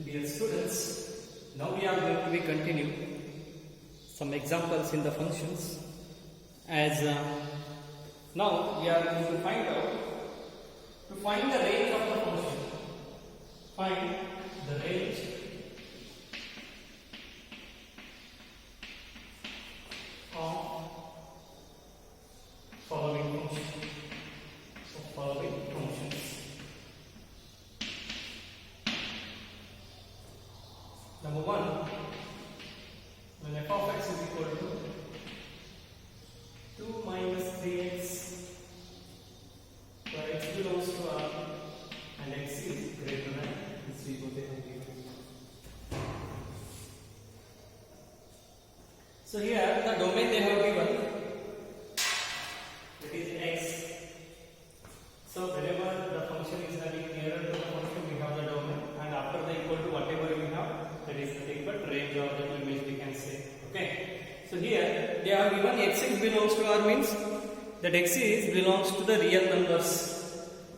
Dear students, now we are going to be continue some examples in the functions. As now we are going to find the range of the function. Find the range of following functions. So following functions. Number one, when f of x is equal to 2 minus 3x, where x belongs to R and x is greater than 0, they have given. So here the domain they have given, that is x. So whenever the function is having nearer to the function, we have the domain, and after the equal to whatever we have, that is nothing but range or the image we can say. Okay. So here they have given x belongs to R means that x belongs to the real numbers.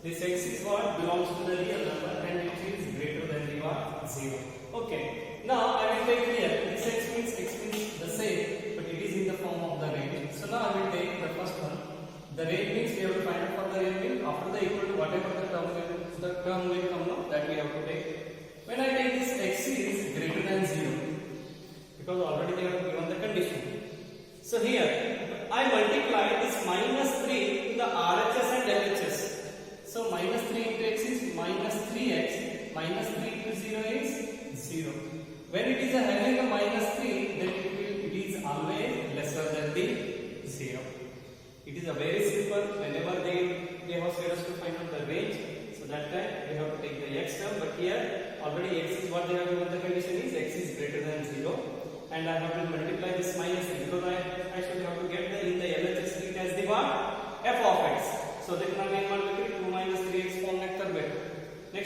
This x is what belongs to the real number and it is greater than the what 0. Okay. Now I will take here this x means the same, but it is in the form of the range. So now I will take the first one. The range means we have to find out for the real mean after the equal to whatever the term will come now, that we have to take. When I take this x is greater than 0, because already they have given the condition. So here I multiply this minus 3 to the RHS and LHS. So minus 3 into x is minus 3x, minus 3 into 0 is 0. When it is having a minus 3, then it is always lesser than the 0. It is a very simple. Whenever they have said us to find out the range, so that time we have to take the x term. But here already x is what they have given the condition is x is greater than 0, and I have to multiply this minus 3 because I should have to get in the LHS it as the what f of x. So then again multiply 2 minus 3x form next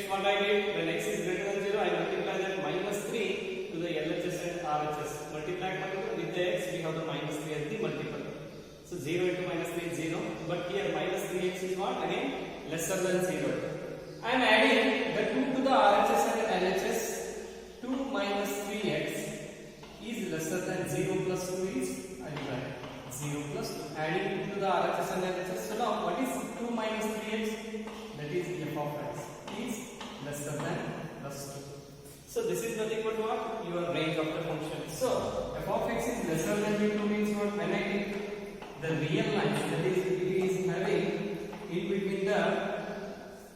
what I did, when x is greater than 0, I multiply that minus 3 to the LHS and RHS. Multiply with the x, we have the minus 3 as the multiple. So 0 into minus 3 is 0, but here minus 3x is what again lesser than 0. I am adding the 2 to the RHS and LHS. 2 minus 3x is lesser than 0 plus 2 is, I will write 0 plus 2. Adding 2 to the RHS and LHS. So now what is 2 minus 3x? That is f of x is lesser than plus 2. So this is nothing but what? Your range of the function. So f of x is lesser than 2 means what? When I take the real line, that is it is having in between the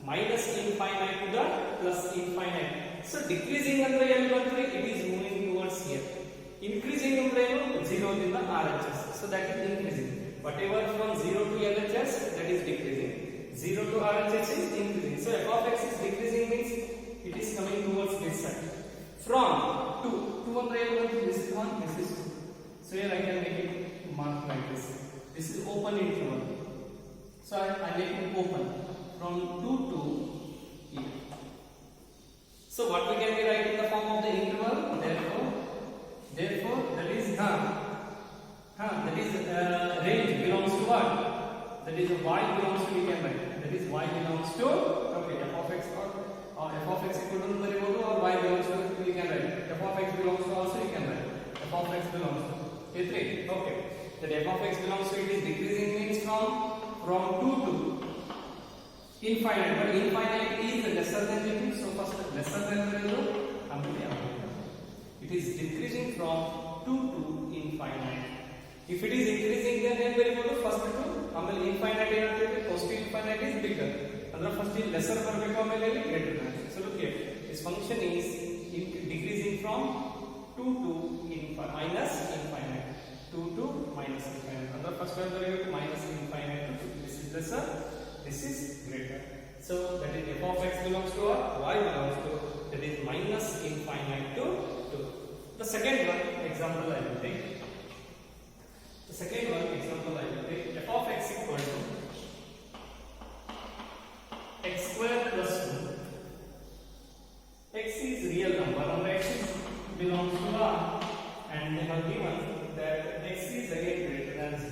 minus infinite to the plus infinite. So decreasing under L1 it is moving towards here. Increasing under 0 in the RHS. So that is increasing. Whatever from 0 to LHS, that is decreasing. 0 to RHS is increasing. So f of x is decreasing means it is coming towards this side. From 2 under L1, this is 1, this is 2. So here I can make it mark like this. This is open interval. So I make it open from 2 to here. So what we can be write in the form of the interval? Therefore that is range belongs to what? That is y belongs to, we can write. That is y belongs to, okay, f of x or f of x equal to or y belongs to, we can write. F of x belongs to also you can write. F of x belongs to A3. Okay. That f of x belongs to, it is decreasing means from 2 to infinite, but infinite is lesser than 2. So first lesser than 0, it is decreasing from 2 to infinite. If it is increasing, then very good. First to infinite ಏನಾಗ್ತದೆ, first to infinite is bigger. ಅಂದ್ರೆ first is lesser ಬರಬೇಕು ಆಮೇಲೆ greater than. So look here, this function is decreasing from 2 to minus infinite. 2 to minus infinite. ಅಂದ್ರೆ first one ಬರಬೇಕು minus infinite to 2. This is lesser, this is greater. So that is f of x belongs to what? Y belongs to, that is minus infinite to 2. The second one example I will take. The second one example I will take. F of x equal to x square plus 2. X is real number and x belongs to R, and they have given that x is again greater than 0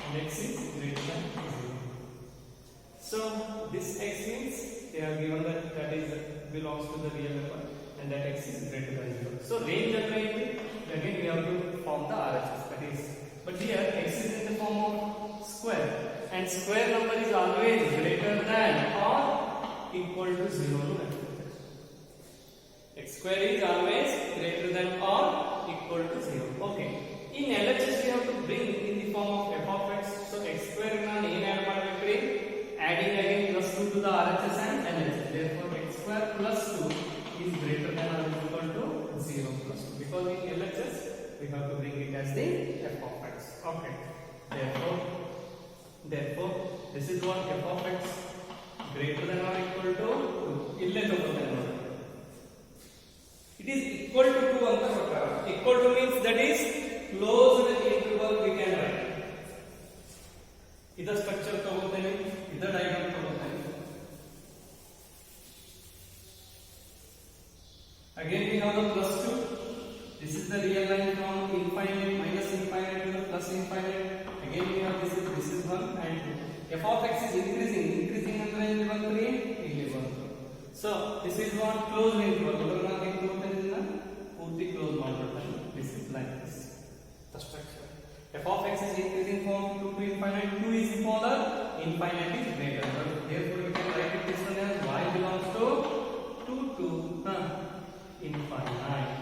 and x is greater than 0. So this x means they have given that is belongs to the real number. and that x is greater than 0. So range again we have to form the RHS, that is, but here x is in the form of square, and square number is always greater than or equal to 0. X square is always greater than or equal to 0. Okay. In LHS we have to bring in the form of f of x. So x square ನಾನು ಏನು add ಮಾಡಬೇಕ್ರಿ, adding again plus 2 to the RHS and LHS. Therefore x square plus 2 is greater than or equal to 0 plus 2, because in LHS we have to bring it as the f of x. Okay. Therefore this is what f of x greater than or equal to 2. ಇಲ್ಲೇ ತಗೋಬೇಕು ನೋಡಿ. It is equal to 2 ಅಂತ ಕೊಟ್ಟಾರ. Equal to means that is closed interval we can write. ಇದರ structure ತಗೋತೇನೆ, ಇದರ diagram ತಗೋತೇನೆ. Again we have the plus 2. This is the real line from infinite minus infinite to the plus infinite. Again we have this is 1 and 2. F of x is increasing ಅಂದ್ರೆ ಇಲ್ಲಿ ಬಂದ್ರೆ ಇಲ್ಲಿ ಬಂತು. So this is what closed interval. ನಾನು ಏನು ತಗೋತೇನೆ, ಇದನ್ನ ಪೂರ್ತಿ close ಮಾಡ್ಬಿಡ್ತೇನೆ. This is like this, the structure. F of x is increasing from 2 to infinite. 2 is smaller, infinite is greater. Therefore we can write it this one as y belongs to 2 to infinite.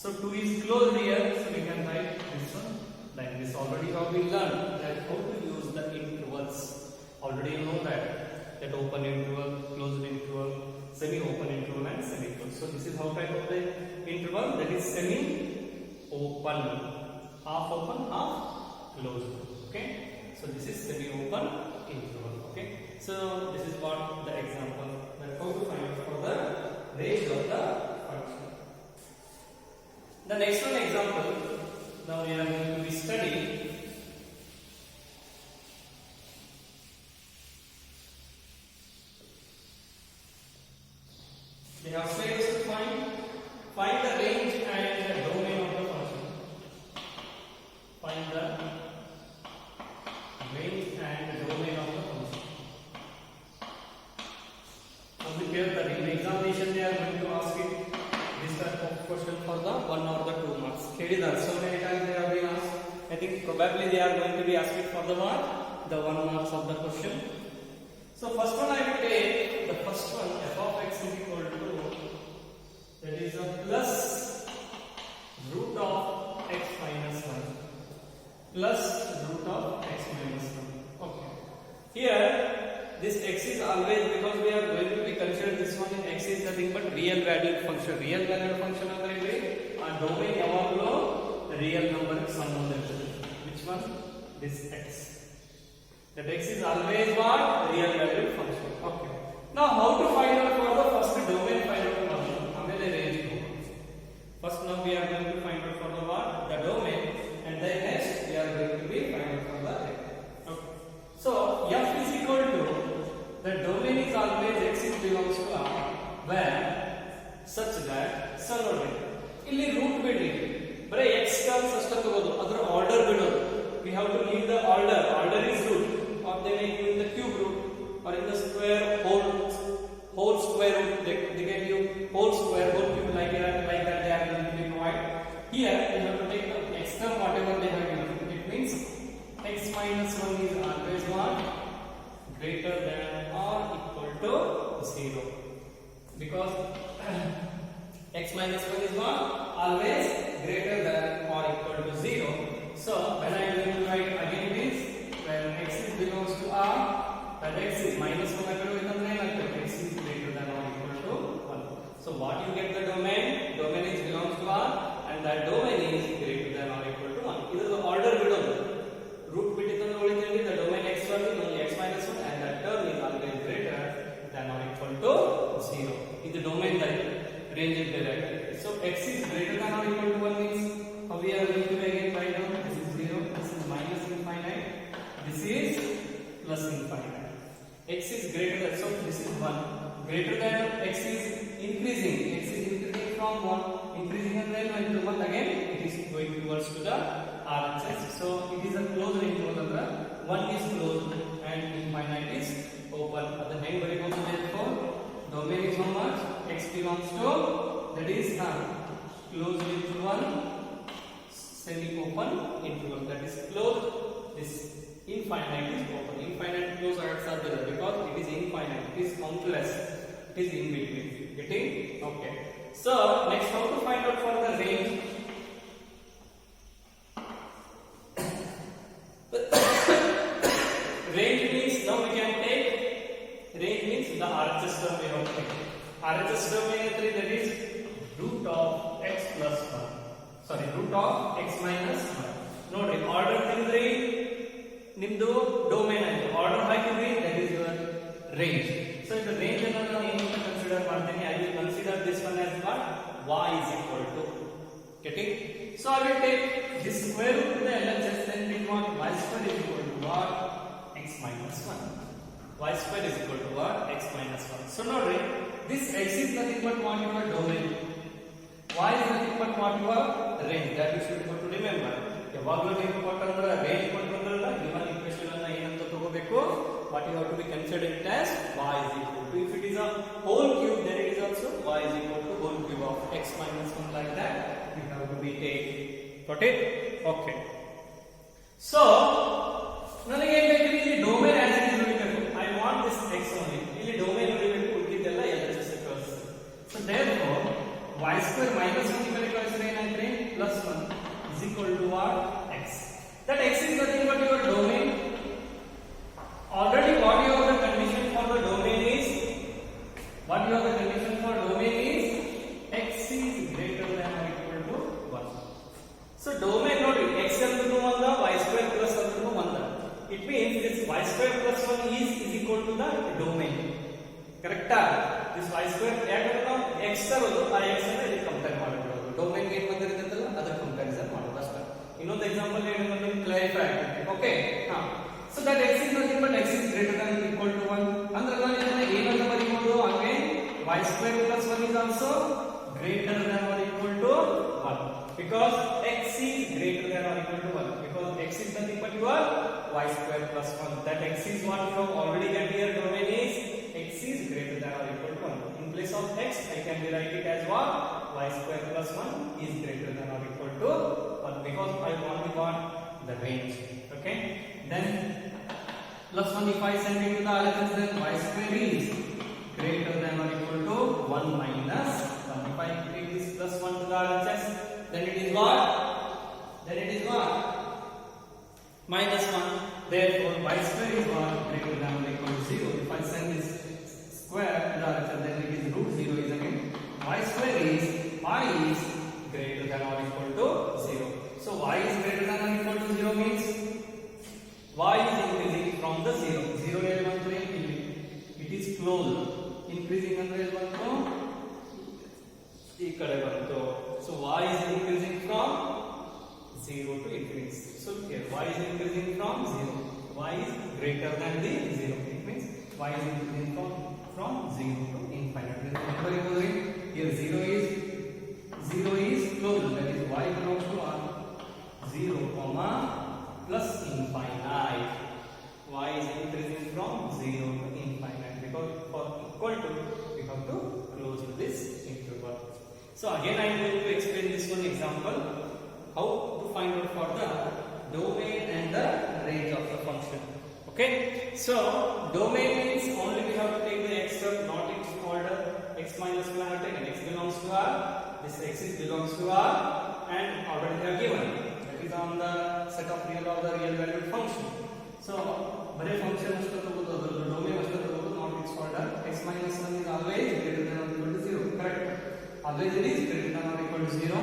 So 2 is closed here, so we can write this one like this. Already have been learned that how to use the intervals. Already you know that open interval, closed interval, semi-open interval and semi-closed. So this is how type of the interval, that is semi-open, half open, half closed. Okay, so this is semi-open interval. Okay, so this is what the example, that how to find out for the range of the function. The next one example, now we are going to be studying. They have said us to find the range and the domain of the function. Find the range and the domain of the function. Now we clear that in the examination they are going to ask it this type of question for the 1 or the 2 marks. So many times they have been asked. I think probably they are going to be asking for the mark, the 1 marks of the question. So first one I will take the first one, f of x is equal to, that is a plus root of x minus 1. Plus root of x minus 1. Okay. Here this x is always, because we are going to be considered this one, x is nothing but real valued function. Real valued function ಅಂದ್ರೆ ಇಲ್ಲಿ ಆ domain ಯಾವಾಗಲೂ real number ಸಂಬಂಧ ಇರ್ತದೆ. Which one? This x. That x is always what? Real valued function. Okay. Now how to find out for the first domain find out function? ಆಮೇಲೆ range. First now we are going to find out for the what? The domain, and then next we are going to be find out for the range. Okay. So f is equal to, the domain is always x is belongs to R, where such that ನೋಡಿ ಇಲ್ಲಿ root ಬಿಡ್ರಿ, ಬರೀ x terms ಅಷ್ಟೇ ತಗೋದು, ಅದರ order ಬಿಡೋದು. We have to leave the order. Order is root, or they may give in the cube root or in the square whole square root. They can give whole square, whole cube, like that they are going to be provide. Here we have to take the x term whatever they have given. It means x minus 1 is always what? Greater than or equal to 0, because x minus 1 is what? Always greater than or equal to 0. So when I am going to write again this, when x is belongs to R, that x is minus 1 x is greater than or equal to 1. So what you get the domain? Domain is belongs to R, and that domain is greater than or equal to 1. This is the order below. Root bit is the domain x1 is only x minus 1, and that term is always greater than or equal to 0. In the domain that range is derived. So x is greater than or equal to 1 means how we are going to again write down, this is 0, this is minus infinite, this is plus infinite. X is greater than, so this is 1. Greater than, x is increasing from 1, increasing, and then when to 1 again it is going towards to the RHS. So it is a closed interval. 1 is closed and infinite is open. The name very much, therefore domain is how much? X belongs to, that infinite is open. Infinite close ಆಡ್ಸಾದಿಲ್ಲ because it is infinite, it is countless, it is in between. Getting? Okay. So next, how to find out for the range? Range means now we can take range means the RHS term we have to take. RHS term ಏನಂದ್ರೆ that is root of x plus 1. Sorry, root of x minus 1. ನೋಡಿ order ತಿಂದ್ರಿ ನಿಮ್ದು domain ಆಯ್ತು, order ಹಾಕಿದ್ರಿ that is your range. So the range ಅನ್ನು ನಾನು ಏನು ಅಂತ ಕನ್ಸಿಡರ್ ಮಾಡ್ತೀನಿ, I will consider this one as what y is equal to. Getting? So I will take this square root to the LHS, then we want y square is equal to what? X minus 1. Y square is equal to what? X minus 1. So now this x is nothing but what your domain. Y is nothing but what your range. That you should able to remember. ಯಾವಾಗಲೂ ನೀವು ಕೊಟ್ಟಂದ್ರೆ range ಕೊಟ್ಟಂದ್ರಲ್ಲ given equation ಅನ್ನ ಏನಂತ ತಗೋಬೇಕು, what you have to be considered as y is equal to, if it is a whole cube then it is also y is equal to whole cube of x minus 1, like that you have to be take. Got it? Okay. So ನನಗೆ ಏನು ಬೇಕು, ಇಲ್ಲಿ domain as it is ಉಳಿಬೇಕು. I want this x only. ಇಲ್ಲಿ domain ಉಳಿಬೇಕು, ಉಳಿದಿದ್ದೆಲ್ಲ LHS ಕಳಿಸಿ. So therefore y square minus 1 ಈ ಕಡೆ ಕಳಿಸಿದ್ರೆ ಏನಾಯ್ತು, plus 1 is equal to what? X. That x is nothing but your domain. Already what you have the condition for the domain is, what you have the condition for domain is x is greater than or equal to 1. So domain ನೋಡಿ x ಅಂದ್ರೂ ಒಂದ, y square plus ಅಂದ್ರೂ ಒಂದ. It means this y square plus 1 is equal to the domain. Correct? This y square ಯಾಕಂದ್ರೆ ನಾವು x ತರೋದು, ಆ x ಅನ್ನು ಇಲ್ಲಿ ಕಂಪೇರ್ ಮಾಡಬಹುದು. ಡೊಮೇನ್ ಗೆ ಏನು ಬಂದಿರುತ್ತಲ್ಲ ಅದರ ಕಂಪ್ಯಾರಿಸನ್ ಮಾಡೋದು ಅಷ್ಟೇ. ಇನ್ನೊಂದು ಎಕ್ಸಾಂಪಲ್ ಏನು ಅಂತ ಕ್ಲಾರಿಫೈ ಆಗ್ತದೆ. Okay? So that x is nothing but x is greater than or equal to 1. ಅಂದ್ರೆ ನಾನು ಇದನ್ನ ಏನಂತ ಬರೆಯಬಹುದು, again y square plus 1 is also greater than or equal to 1, because x is greater than or equal to 1, because x is nothing but your y square plus 1. That x is what you have already get here, domain is x is greater than or equal to 1. In place of x I can rewrite it as what? Y square plus 1 is greater than or equal to 1, because I want the range. Okay? Then plus 1 if I send it to the LHS, then y square is greater than or equal to 1 minus 1. If I take this plus 1 to the LHS, then it is what? Then it is what? Minus 1. Therefore y square is what? Greater than or equal to 0. If I send this square to the LHS, then it is root 0 is again y square is y is greater than or equal to 0. So y is greater than or equal to 0 means y is increasing from the 0. 0 ಎಲ್ಲಿ ಬಂತು, ಇಲ್ಲಿ it is close. Increasing ಅಂದ್ರೆ ಎಲ್ಲಿ ಬಂತು, ಈ ಕಡೆ ಬಂತು. So y is increasing from 0 to infinity. So here y is increasing from 0. Y is greater than the 0. It means y is increasing from 0 to infinity. Remember here 0 is close. That is y belongs to 0, plus infinite. Y is increasing from 0 to infinite, because for equal to we have to close to this interval. So again I am going to explain this one example, how to find out for the domain and the range of the function. Okay? So domain means only we have to take the x term, not its order. X minus 1 I have taken, x belongs to R, this x is belongs to R, and already they are given. Is on the set of real or the real valued function. So bari function ಅಷ್ಟು ತಗೋದು, ಅದರ domain ಅಷ್ಟು ತಗೋದು, not its order. X minus 1 is always greater than or equal to 0. Correct? Always it is greater than or equal to 0.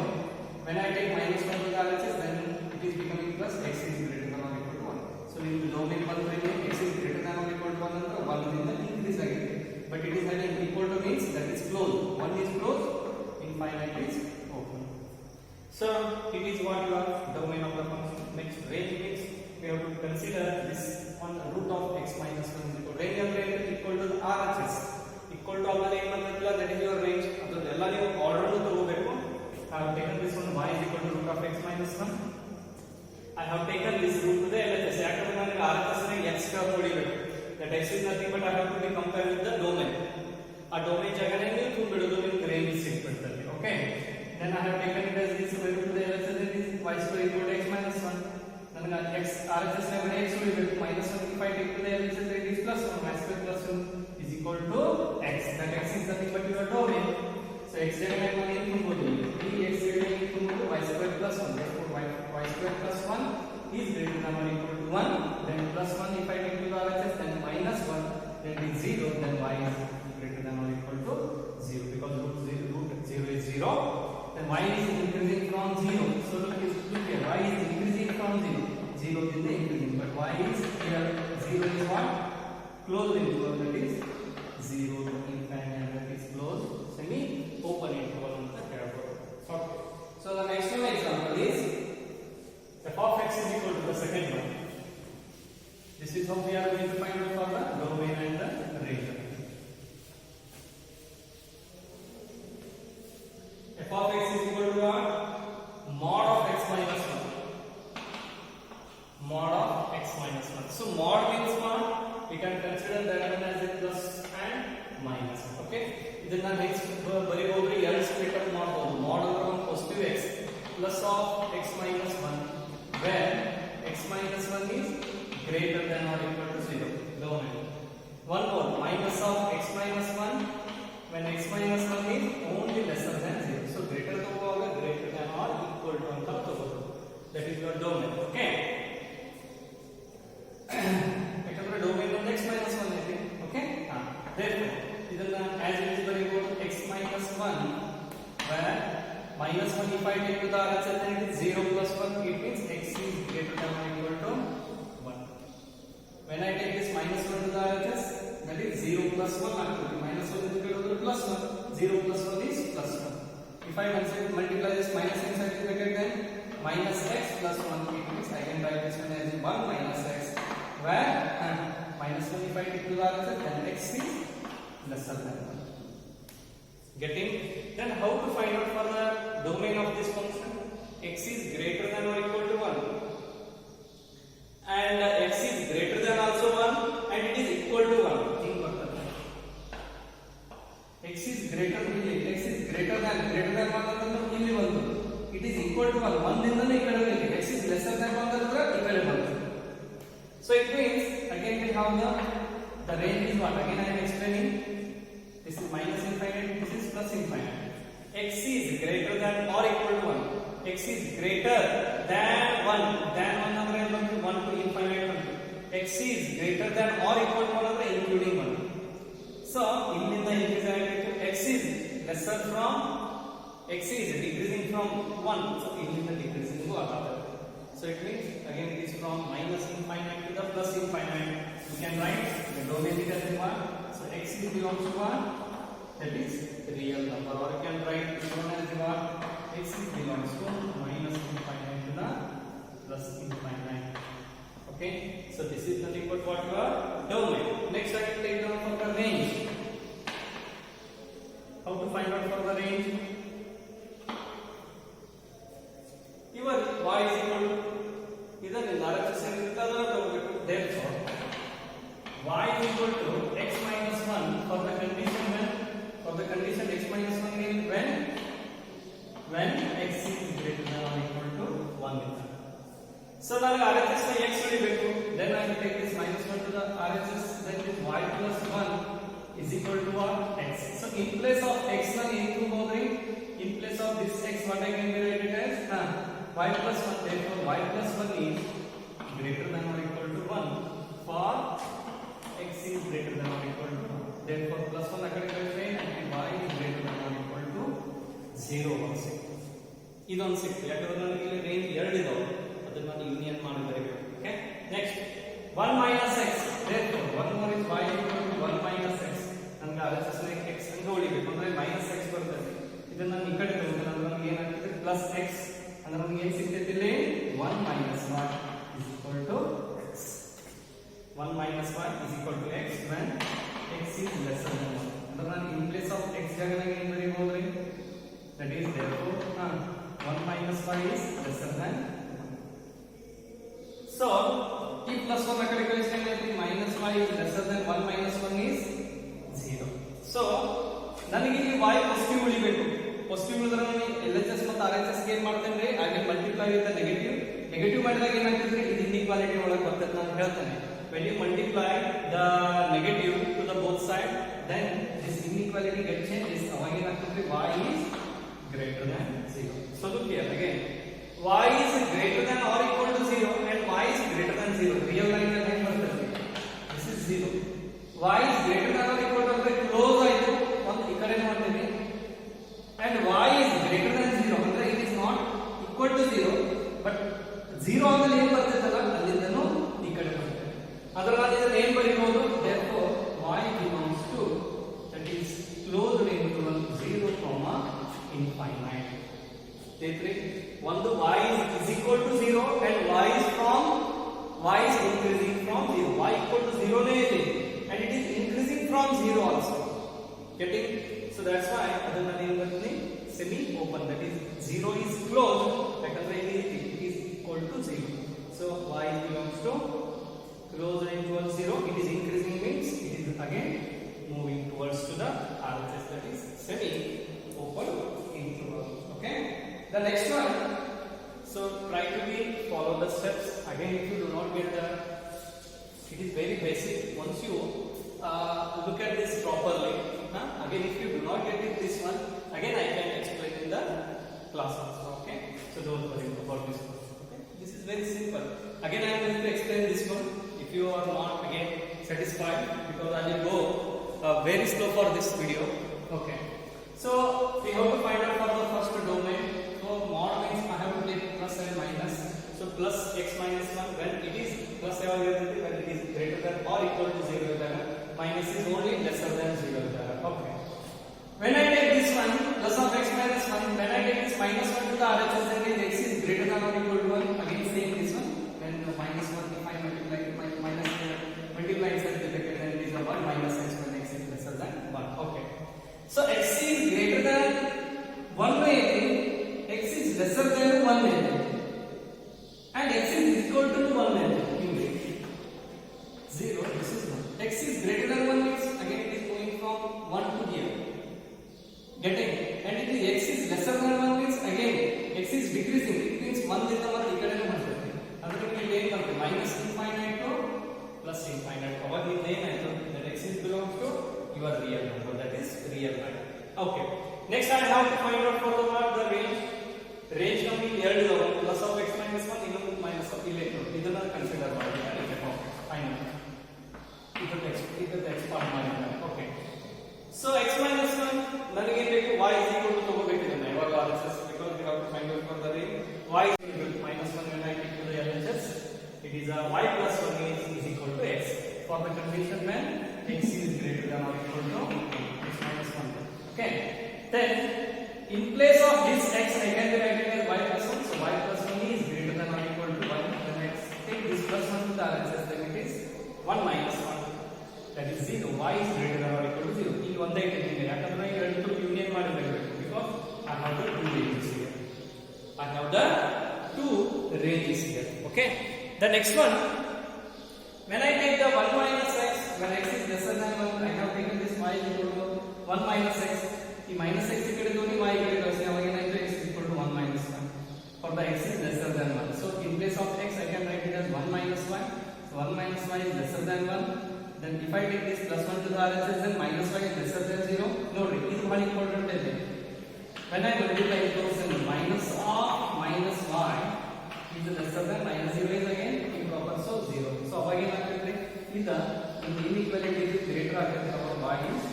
When I take minus 1 to the LHS, then it is becoming plus x is greater than or equal to 1. So in the domain ಬಂದ್ರೆ x is greater than or equal to 1 ಅಂದ್ರೆ 1 ದಿಂದ increase ಆಗಿದೆ. But it is having equal to means that is closed. 1 is closed, infinite is open. So it is what your domain of the function. Next, range means we have to consider this on the root of x minus 1 is equal. Range ಅಂದ್ರೆ equal to the RHS. Equal to ಆಮೇಲೆ ಏನು ಬಂದಿರಲ್ಲ, that is your range. ಅದೆಲ್ಲ ನೀವು order ತಗೋಬೇಕು. I have taken this one y is equal to root of x minus 1. I have taken this root to the LHS. ಯಾಕಂದ್ರೆ ನನಗೆ RHS ನ x term ಹೊಡಿಬೇಕು. That x is nothing but I have to be compared with the domain. ಆ domain ಜಾಗನೇ ನೀವು ತುಂಬಿಡೋದು, ನಿಮಗೆ range ಸಿಕ್ಬಿಡ್ತದೆ. Okay? Then I have taken it as this root to the LHS, that is y square equal to x minus 1. then x RHS never x will be minus 1. If I take to the LHS, it is plus 1. Y square plus 1 is equal to x. That x is nothing but your domain. So x divided by 1 into x divided into y square plus 1. Therefore y square plus 1 is greater than or equal to 1. Then plus 1 if I take to the RHS, then minus 1. Then it is 0. Then y is greater than or equal to 0 because root 0 is 0. Then y is increasing from 0. So look here, y is increasing from 0. 0 is the increasing, but y is here 0 is what? Closed interval, that is 0 to infinite, that is closed semi open interval on the parabola. Okay. So the next one example is f of x is equal to the second one. This is how we are going to find out for the domain and the range. F of x is equal to what? Mod of x minus 1. Mod of x minus 1. So mod means what? We can consider that one as a plus and minus. Okay. ಇದನ್ನ next ಬರಿಬಹುದು ಎರಡು split up ಮಾಡಬಹುದು. mod over 1 positive x plus of x minus 1 where x minus 1 is greater than or equal to 0. Domain. One more minus of x minus 1 when x minus 1 is only lesser than 0. So greater ತಗೋವಾಗ greater than or equal to ಅಂತ ತಗೋಬಹುದು. That is your domain. Okay. ಯಾಕಂದ್ರೆ domain ಒಂದು x minus 1 ಇದೆ. Okay. Therefore ಇದನ್ನ as it is ಬರೆಯಬಹುದು x minus 1 where minus 1 if I take to the RHS then it is 0 plus 1. It means x is greater than or equal to 1. When I take this minus 1 to the RHS, that is 0 plus 1 actually. Minus 1 is equal to plus 1. 0 plus 1 is plus 1. If I multiply this minus inside the bracket, then minus x plus 1. It means I can write this one as 1 minus x. Where minus 1 if I take to the RHS, then x is lesser than 1. Getting? Then how to find out for the domain of this function? X is greater than or equal to 1. And x is greater than also 1 and it is equal to 1. Think about that. X is greater than 1 ಅಂದ್ರೆ ಇಲ್ಲಿ ಒಂದು. It is equal to 1. 1 ಇಂದನೇ ಈ ಕಡೆ ಬಂದಿದೆ. X is lesser than 1 ಅಂದ್ರೆ ಈ ಕಡೆ ಬಂತು. So it means again we have the range is what? Again I am explaining. This is minus infinite, this is plus infinite. X is greater than or equal to 1. X is greater than 1. Than 1 ಅಂದ್ರೆ ಏನು ಬಂತು? 1 to infinite ಬಂತು. X is greater than or equal to 1 ಅಂದ್ರೆ including 1. So ಇಲ್ಲಿಂದ increase ಆಗಬೇಕು. X is lesser from, X is decreasing from 1. So ಇಲ್ಲಿಂದ decreasing ಆಗುತ್ತೆ. So it means again it is from minus infinite to the plus infinite. You can write the domain is as 1. So x is belongs to 1. That is real number. Or you can write this one as 1. X is belongs to minus infinite to the plus infinite. Okay. So this is nothing but what your domain. Next I will take down for the range. How to find out for the range? Your y is equal to ಇದರಿಂದ RHS ಇರುತ್ತಲ್ಲ ತಗೋಬೇಕು. Therefore y is equal to x minus 1 for the condition x minus 1 means when x is greater than or equal to 1. So now RHS ನ x ಉಳಿಬೇಕು. Then I will take this minus 1 to the RHS, then this y plus 1 is equal to what? X. So in place of x ನಾನು ಏನು ಹೋದ್ರೆ in place of this x what I can write it as y plus 1. Therefore y plus 1 is greater than or equal to 1 for x is greater than or equal to 1. Therefore plus 1 akade kalitre and y is greater than or equal to 0 ಒಂದು ಸಿಕ್ತು. ಇದೊಂದು ಸಿಕ್ತು. ಯಾಕಂದ್ರೆ ನನಗೆ ಇಲ್ಲಿ range ಎರಡು ಇದಾವೆ, ಅದನ್ನ ನಾನು ಯೂನಿಯನ್ ಮಾಡಿ ಬರೀಬೇಕು. Okay. Next 1 minus x. Therefore 1 more is y equal to 1 minus x. ನನಗೆ RHS ನ x ಅಂತ ಉಳಿಬೇಕು ಅಂದ್ರೆ minus x ಬರ್ತದೆ. ಇದನ್ನ ನಾನು ಈ ಕಡೆ ತಗೊಂಡ್ರೆ ನನಗೆ ಏನಾಗ್ತದೆ plus x ಅಂದ್ರೆ ನನಗೆ ಏನು ಸಿಗ್ತೈತಿ ಇಲ್ಲಿ 1 minus 1 is equal to x. 1 minus 1 is equal to x when x is lesser than 1. ಅಂದ್ರೆ ನಾನು in place of x ಜಾಗದಾಗ ಏನು ಬರೀಬಹುದು? That is therefore 1 minus 5 is lesser than 1. So if plus 1 akade kaliಸಿದ್ರೆ minus 5 is lesser than 1 minus 1 is 0. So ನನಗೆ ಇಲ್ಲಿ y positive ಉಳಿಬೇಕು. Positive ಉಳಿದ್ರೆ ನಾನು LHS ಮತ್ತು RHS ಗೆ ಏನು ಮಾಡ್ತೇನೆ? I will multiply with the negative. Negative ಮಾಡಿದಾಗ ಏನಾಗ್ತದೆ ಇದು ಇನ್ಇಕ್ವಾಲಿಟಿ ಒಳಗೆ ಬರ್ತದೆ ನಾನು ಹೇಳ್ತೇನೆ. when you multiply the negative to the both side then this inequality get changes. ಅವಾಗ ಏನಾಗ್ತದೆ y is greater than 0. so look here again, y is greater than or equal to 0 and y is greater than 0. real line ಅಲ್ಲಿ ಏನು ಬರ್ತದೆ, this is 0. y is greater than or equal to ಅಂದ್ರೆ close ಆಯ್ತು, ಒಂದು ಈ ಕಡೆ ಮಾಡ್ತೀವಿ, and y is greater than 0 ಅಂದ್ರೆ it is not equal to 0 but 0 ಆದ್ಮೇಲೆ ಏನು ಬರ್ತದಲ್ಲ ಅಲ್ಲಿಂದನೂ ಈ ಕಡೆ ಬರ್ತದೆ. ಅದರಲ್ಲಿ ಇದನ್ನ ಏನು ಬರೀಬಹುದು, therefore y belongs to that is closed interval 0 comma infinite. Therefore ಒಂದು y is equal to 0 and y is increasing from 0. y equal to 0 ನೇ ಇದೆ and it is increasing from 0 also. Getting? So that's why ಅದನ್ನ ಏನು ಬರ್ತೀನಿ semi open, that is 0 is closed ಯಾಕಂದ್ರೆ it is equal to 0. so y belongs to closed interval 0. it is increasing means it is again moving towards to the RHS, that is semi open interval. Okay, the next one, so try to be follow the steps again. if you do not get the, it is very basic. once you look at this properly, again if you do not get it this one, again I can explain in the class also. Okay, so don't worry about this one. Okay, this is very simple. again I am going to explain this one. if you are not again satisfied, because I will go very slow for this video. Okay, so we have to find out for the first domain. so mod means I have to take plus and minus. so plus x minus 1 when it is plus ಯಾವಾಗಿರುತ್ತೆ, when it is greater than or equal to 0 ಇದ್ದಾಗ, minus is only lesser than 0 ಇದ್ದಾಗ. okay, when I take this one plus of x minus 1, when I take this minus 1 to the RHS, then x is greater than or equal to 1. again same this one, when minus 1 if I multiply minus multiply x and then it is a 1 minus x when x is lesser than 1. okay, so x is greater than 1 by x is lesser than 1 by and x is equal to 1 by 0. this is 1. x is greater than 1 means again it is going from 1 to here. getting? and it is x is lesser than 1 means again x is decreasing. it means 1 ದಿಂದ ಮತ್ತೆ ಈ ಕಡೆನೇ ಮಾಡ್ತೀವಿ. ಅಂದ್ರೆ ಇಲ್ಲಿ ಏನು ಬರುತ್ತೆ, minus infinite to plus infinite. ಅವಾಗ ಇದು ಏನಾಯ್ತು, that x is belongs to your real number, that is real number. okay, next I have to find out for the what, the range. range ನಮಗೆ ಎರಡು ಇದಾವೆ, plus of x minus 1 ಇನ್ನೊಂದು minus of ಇಲ್ಲಿ ಇದನ್ನ consider ಮಾಡಿದ್ದಾರೆ. Final ಇದು x part ಮಾಡಿದ್ದಾರೆ. Okay, so x minus 1 ನನಗೆ ಏನು ಬೇಕು, y is equal to ತಗೋಬೇಕು ಇದನ್ನ ಯಾವಾಗ RHS, because we have to find out for the range. y is equal to minus 1 when I take to the LHS, it is a y plus 1 is equal to x for the condition when x is greater than or equal to x minus 1. okay, then in place of this x I can write it as y plus 1. so y plus 1 is greater than or equal to 1. then x take this plus 1 to the RHS, then it is 1 minus 1, that is 0. y is greater than or equal to 0. ಇಲ್ಲಿ ಒಂದೇ ಇಟ್ಟಿದ್ದೀನಿ ಯಾಕಂದ್ರೆ ಎರಡು union ಮಾಡಬೇಕು, because I have the two ranges here. I have the two ranges here. okay, the next one, when I take the 1 minus x, when x is lesser than 1, I have taken this y equal to 1 minus x. ಈ minus x ಈ ಕಡೆ ತಗೊಂಡು y ಈ ಕಡೆ ಕಳಿಸಿ, ಅವಾಗ ಏನಾಯ್ತು, x equal to 1 minus 1 for the x is lesser than 1. so in place of x I can write it as 1 minus y. so 1 minus y is lesser than 1. then if I take this plus 1 to the RHS, then minus y is lesser than 0. ನೋಡ್ರಿ ಇದು ಬಹಳ important ಇದೆ. when I multiply those, then minus of minus y is lesser than minus 0 is again improper, so 0. so ಅವಾಗ ಏನಾಗುತ್ತೆ, ಈಗ inequality is greater ಆಗುತ್ತೆ, ಅವಾಗ y is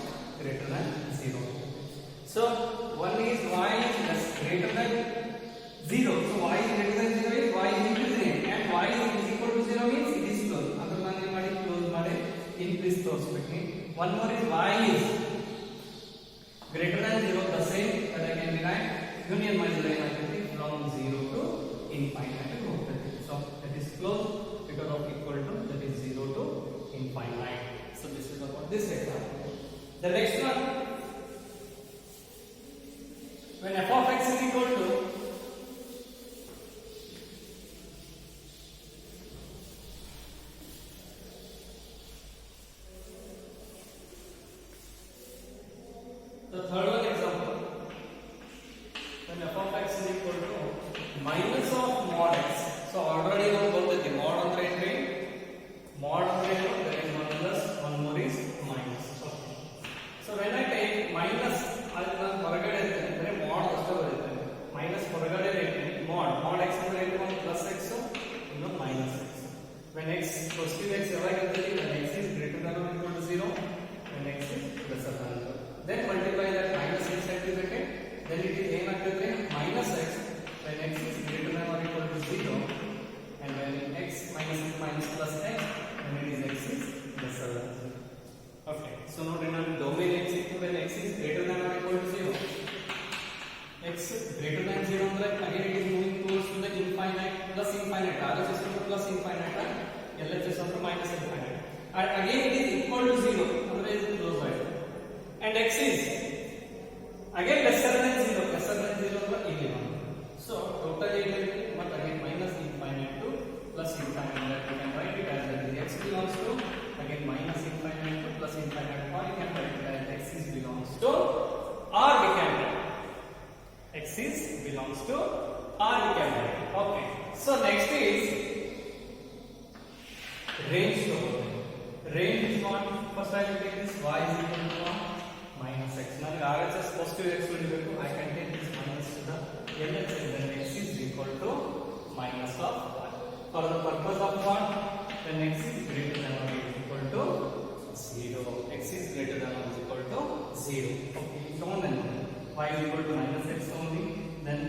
greater than 0. so one is y is less greater than 0. so y is greater than 0 is y is increasing and y is equal to 0 means it is close. ಅಂದ್ರೆ ನಾನು ಏನು ಮಾಡಿ close ಮಾಡಿ increase ತೋರಿಸ್ಬಿಟ್ನಿ. one more is y is greater than 0, the same that I can derive union ಮಾಡಿದ್ರೆ ಏನಾಗುತ್ತೆ, from 0 to infinite ಹೋಗ್ತದೆ. so that is close because of equal to, that is 0 to infinite. so this is about this example. the next one, when f of x is equal to the third one example, when f of x is equal to minus of mod x. so is again lesser than 0 ಅಂದ್ರೆ ಇಲ್ಲಿ 1. So total but again minus infinite to plus infinite, that we can write it as x belongs to again minus infinite to plus infinite, or you can write it as x is belongs to r, we can write x is belongs to r, we can write. Okay, so next is range domain. Range is what? First I will take this y is equal to 1 minus x. Now RHS positive x will be equal to, I can take this minus to the LHS, then x is equal to minus of 1. For the purpose of what? Then x is greater than or equal to 0. X is greater than or equal to 0. Okay, so then y is equal to minus x only. Then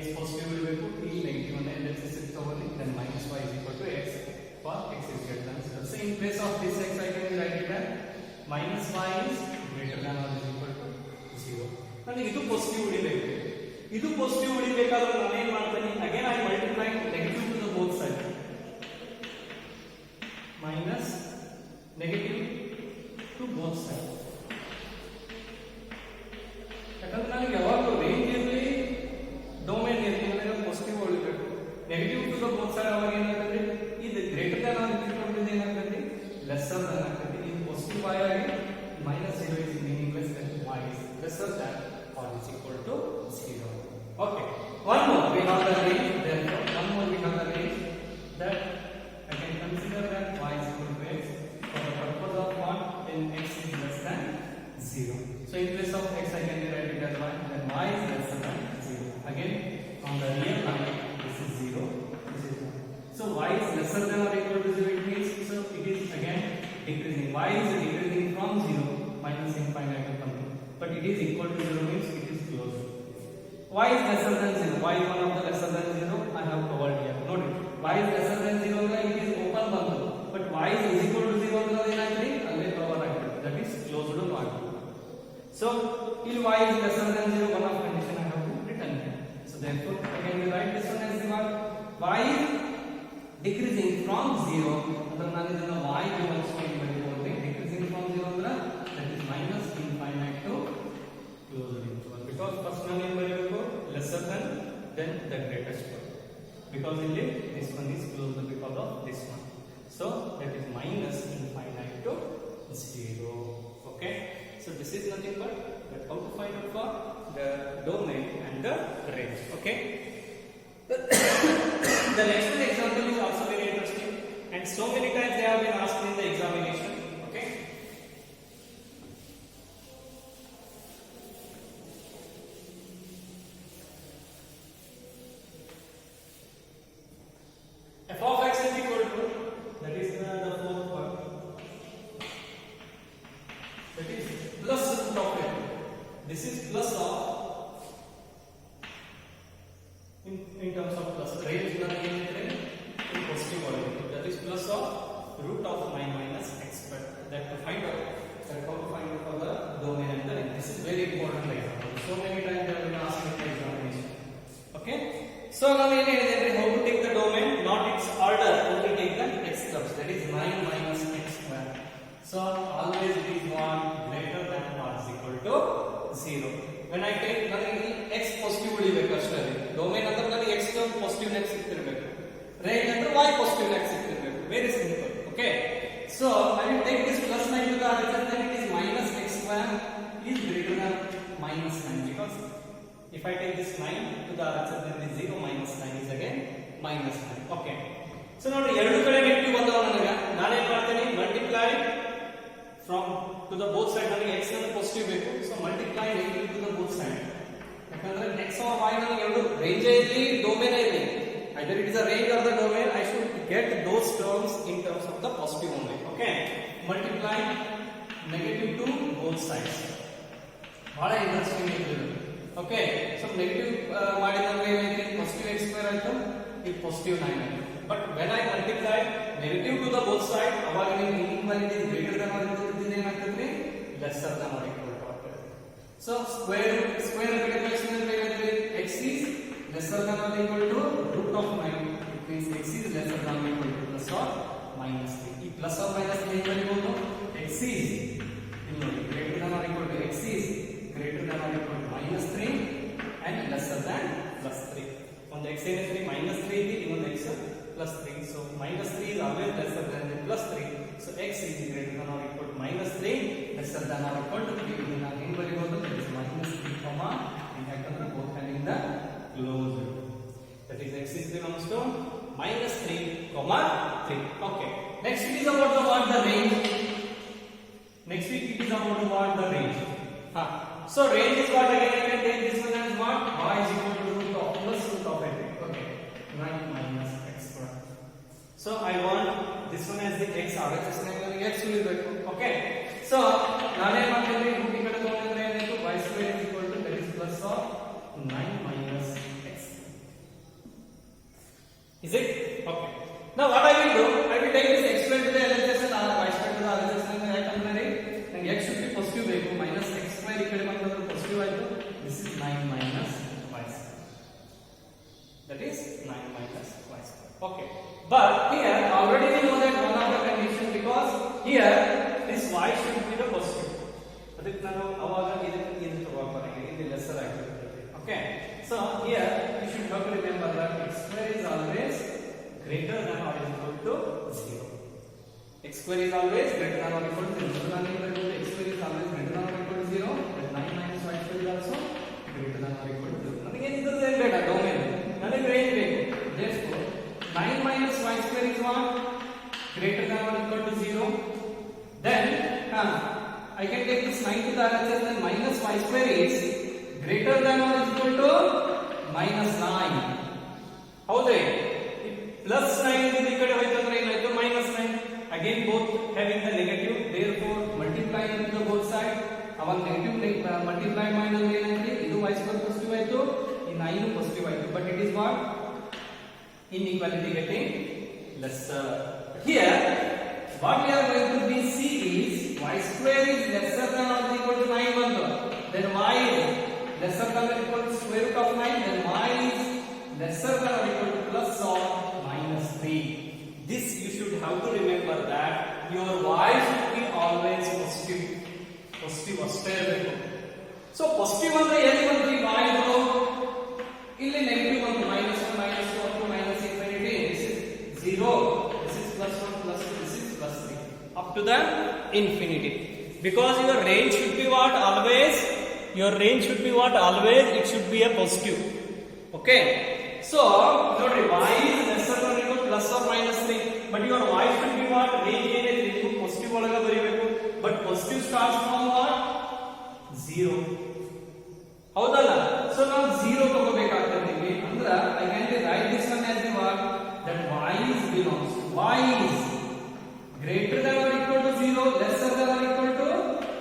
x positive will be equal to t negative and LHS is only. Then minus y is equal to x. For x is greater than 0. So in place of this x, I can write it as minus y is greater than or equal to 0. ನನಗೆ ಇದು positive ಉಳಿಬೇಕು. ಇದು positive ಉಳಿಬೇಕಾದ್ರೆ ನಾನು ಏನು ಮಾಡ್ತೀನಿ? Again I multiply negative two the both side. Minus negative two both side. ಯಾಕಂದ್ರೆ ನನಗೆ ಯಾವಾಗಲೂ ರೇಂಜ್ ಇರಲಿ ಡೊಮೇನ್ ಇರಲಿ ನನಗೆ ಪಾಸಿಟಿವ್ ಉಳಿಬೇಕು. Negative two the both side ಅವಾಗ ಏನಾಗ್ತದೆ? ಇದು greater than or equal to ಏನಾಗ್ತದೆ? ಲೆಸ್ಸರ್ ದನ್ ಆಗ್ತದೆ. ಇದು ಪಾಸಿಟಿವ್ y ಆಗಿ minus 0 is meaningless, then y is lesser than or is equal to 0. Okay, one more we have the range, therefore one more we have the range that I can consider that y is equal to x for the purpose of what? Then x is less than 0. So in place of x I can write it as y, then y is lesser than 0. Again on the real line this is 0, this is 1. So y is lesser than or equal to 0, it means so it is again decreasing. Y is decreasing from 0 minus infinite to something, but it is equal to 0 means it is close. Y is lesser than 0. Y is one of the lesser than 0. I have covered here. Note it. Y is lesser than 0 ಅಂದ್ರೆ it is open ಬಂತು, but y is equal to 0 ಅಂದ್ರೆ ಏನಾಗ್ತದೆ? ಅಲ್ಲೇ cover ಆಗ್ತದೆ. That is closed not. So if y is lesser than 0, one of condition I have to written here. So therefore again we write this one as what? Y is decreasing from 0. ಅಂದ್ರೆ ನಾನು ಇದನ್ನ y belongs to ಬರೆಯಬಹುದು. Decreasing from 0 ಅಂದ್ರೆ that is minus infinite to closer into 1. Because first ನಾನು ಏನು ಬರೆಯಬೇಕು? Lesser than, then the greatest one. Because ಇಲ್ಲಿ this one is closer because of this one. So that is minus infinite to 0. Okay. So this is nothing but how to find out for the domain and the range. Okay. The next example is also very interesting, and so many times they have been asked in the examination. Okay. F of x is equal to, that is the fourth part, that is plus root of x. This is plus of, in terms of plus range in positive or negative, that is plus of root of 9 minus x squared. That to find out, that how to find out for the domain and the range. This is very important example. So many times they have been asked in the examination. Okay. So now how to take the domain, not its order, only take the x terms. That is 9 minus x squared. So always it is 1 greater than or is equal to 0. When I take x positive ಉಳಿಬೇಕು ಅಷ್ಟೇ. Domain ಅಂದ್ರೆ ನನಗೆ x term positive x ಸಿಕ್ಕಿರಬೇಕು, range ಅಂದ್ರೆ y positive x ಸಿಕ್ಕಿರಬೇಕು. Very simple. Okay. So I will take this plus 9 to the other side, then it is minus x square is greater than minus 9, because if I take this 9 to the other side, then this 0 minus 9 is again minus 9. Okay. So ನೋಡಿ ಎರಡು ಕಡೆ negative ಬಂದವ ನನಗೆ, ನಾನು ಏನು ಮಾಡ್ತೀನಿ? Multiply from to the both side. ನನಗೆ x ಅನ್ನು ಪಾಸಿಟಿವ್ ಬೇಕು, so multiply negative to the both side. ಯಾಕಂದ್ರೆ x or y ನನಗೆ ಎರಡು ರೇಂಜ್ ಇರಲಿ ಡೊಮೇನ್ ಇರಲಿ, either it is a range or the domain, I should get those terms in terms of the positive only. Okay. Multiply negative to both sides. ಬಹಳ interesting ಇದೆ. Okay. So negative ಮಾಡಿದಾಗ ಏನಾಯ್ತು? positive x square ಆಯ್ತು, ಇದು positive 9 ಆಯ್ತು. But when I multiply negative to the both side, ಅವಾಗ ನಿಮಗೆ invalid is greater than or equal to ಏನಾಗ್ತದೆ? Lesser than or equal to ಆಗ್ತದೆ. So square multiplication ಅಂದ್ರೆ ಏನಾಗ್ತದೆ? x is lesser than or equal to root of 9. It means x is lesser than or equal to plus or minus 3. ಈ plus or minus 3 ಬರೆಯಬಹುದು. X is greater than or equal to x is are equal to -3 and lesser than +3. On the x ಏನಿದೆ -3 ಇದೆ, ಇನ್ನೊಂದು x +3. So -3 is always lesser than the +3. So x is greater than or equal to -3 lesser than or equal to 3. ಇದನ್ನ ನಾನು ಏನು ಬರೆಯಬಹುದು? That is -3 comma ಯಾಕಂದ್ರೆ both having the closed. That is x is belongs to -3 comma 3. Okay. Next it is about the range. Next week it is about what the range. So range is what again I can take this one as what? Y is equal to root of plus root of n. Okay. 9 minus x square. So I want this one as the x. RHS ನಲ್ಲಿ x ಉಳಿಬೇಕು. Okay. So ನಾನೇ ಮಾಡ್ತೀನಿ root ಈ ಕಡೆ ತಗೊಂಡ್ರೆ ಏನಾಯ್ತು? y square is equal to that is plus of 9 minus x. Is it? Okay. Now what I will do? I will take this x square to the LHS and y square to the RHS. X should be positive ಬೇಕು minus x square ಈ ಕಡೆ ಬಂದ್ರೆ positive ಆಯ್ತು. This is 9 minus y square. That is 9 minus y square. Okay. But here already we know that one of the condition because here this y should be the positive. ಅದಕ್ಕೆ ನಾನು ಅವಾಗ ಇದಕ್ಕೆ ತಗೋಬಾರದು ಇದು lesser ಆಗಿರುತ್ತೆ. Okay. So here you should have to remember that x square is always greater than or equal to 0. X square is always greater than or equal to 0. So x square is always greater than or equal to 0. That 9 minus y square is also greater than or equal to 0. Nothing is there. Domain. Nothing range ಬೇಕು. Therefore, 9 minus y square is what? Greater than or equal to 0. Then, I can take this 9 to the RHS and minus y square is greater than or equal to minus 9. ಹೌದೇ? Plus 9 ಈ ಕಡೆ ಹೋಯ್ತು ಅಂದ್ರೆ ಏನಾಯ್ತು? minus 9. Again both having the negative, therefore multiplying with the both side. Our negative multiply minus ಏನಂದ್ರೆ ಇದು y square positive ಆಯ್ತು, ಈ 9 positive ಆಯ್ತು. But it is what? Inequality getting lesser. Here what we are going to be see is y square is lesser than or equal to 9 ಬಂತು. Then y is lesser than or equal to square root of 9. Then y is lesser than or equal to plus or minus 3. This you should have to remember that your y should be always positive. Positive ಅಷ್ಟೇ ಇರಬೇಕು. So positive ಅಂದ್ರೆ ಎಲ್ಲಿ ಬಂತು ಈ y ಇದು? ಇಲ್ಲಿ negative ಬಂತು -1 -2 up to -infinity. This is 0. This is +1 +2. This is +3 up to the infinity. Because your range should be what? Always. Your range should be what? Always. It should be a positive. Okay. So ನೋಡಿ y is lesser than or equal plus or minus 3. But your y should be what? Range ಏನಿದೆ ನೀವು positive ಒಳಗೆ ಬರೀಬೇಕು. But positive starts from what? 0. ಹೌದಲ್ಲ? So ನಾವು 0 ತಗೋಬೇಕಾಗ್ತದೆ ನಿಮಗೆ. ಅಂದ್ರೆ I can write this one as the what? That y is belongs to y is greater than or equal to 0, lesser than or equal to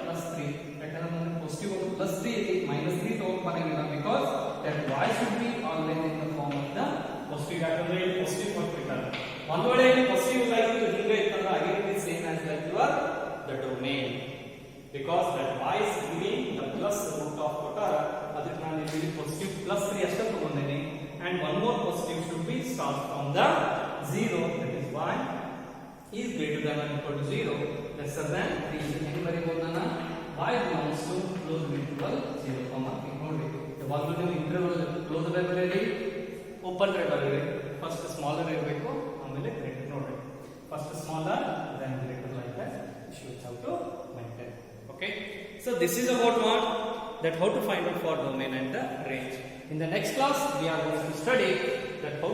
plus 3. ಯಾಕಂದ್ರೆ ನಮಗೆ positive plus 3 ಇದೆ -3 ತಗೋಬಾರಂಗಿಲ್ಲ because that y should be always in the form of the positive. ಯಾಕಂದ್ರೆ ಇಲ್ಲಿ positive ಕೊಟ್ಟಿದ್ದಾರೆ. ಒಂದು ವೇಳೆ ಇಲ್ಲಿ positive value ಹಿಂಗೆ ಇತ್ತಂದ್ರೆ again it is same as like your the domain because that y is giving the plus root of ಕೊಟ್ಟಾರ ಅದಕ್ಕೆ ನಾನು ಇಲ್ಲಿ positive plus 3 ಅಷ್ಟೇ ತಗೊಂಡಿದ್ದೀನಿ and one more positive should be start from the 0 that is y is greater than or equal to 0 lesser than 3. ಹೆಂಗೆ ಬರೀಬಹುದು ನಾನು y belongs to closed interval 0, 3 ನೋಡ್ಬೇಕು. ಯಾವಾಗಲೂ ನೀವು ಇಂಟರ್ವಲ್ ಕ್ಲೋಸ್ ಬರೀರಿ ಓಪನ್ ಬರೀರಿ. ಫಸ್ಟ್ ಸ್ಮಾಲರ್ ಇರಬೇಕು ಆಮೇಲೆ ಗ್ರೇಟರ್ ನೋಡ್ಬೇಕು. First smaller then greater like that you should have to maintain. Okay, so this is about what? That how to find out for domain and the range. In the next class we are going to study that how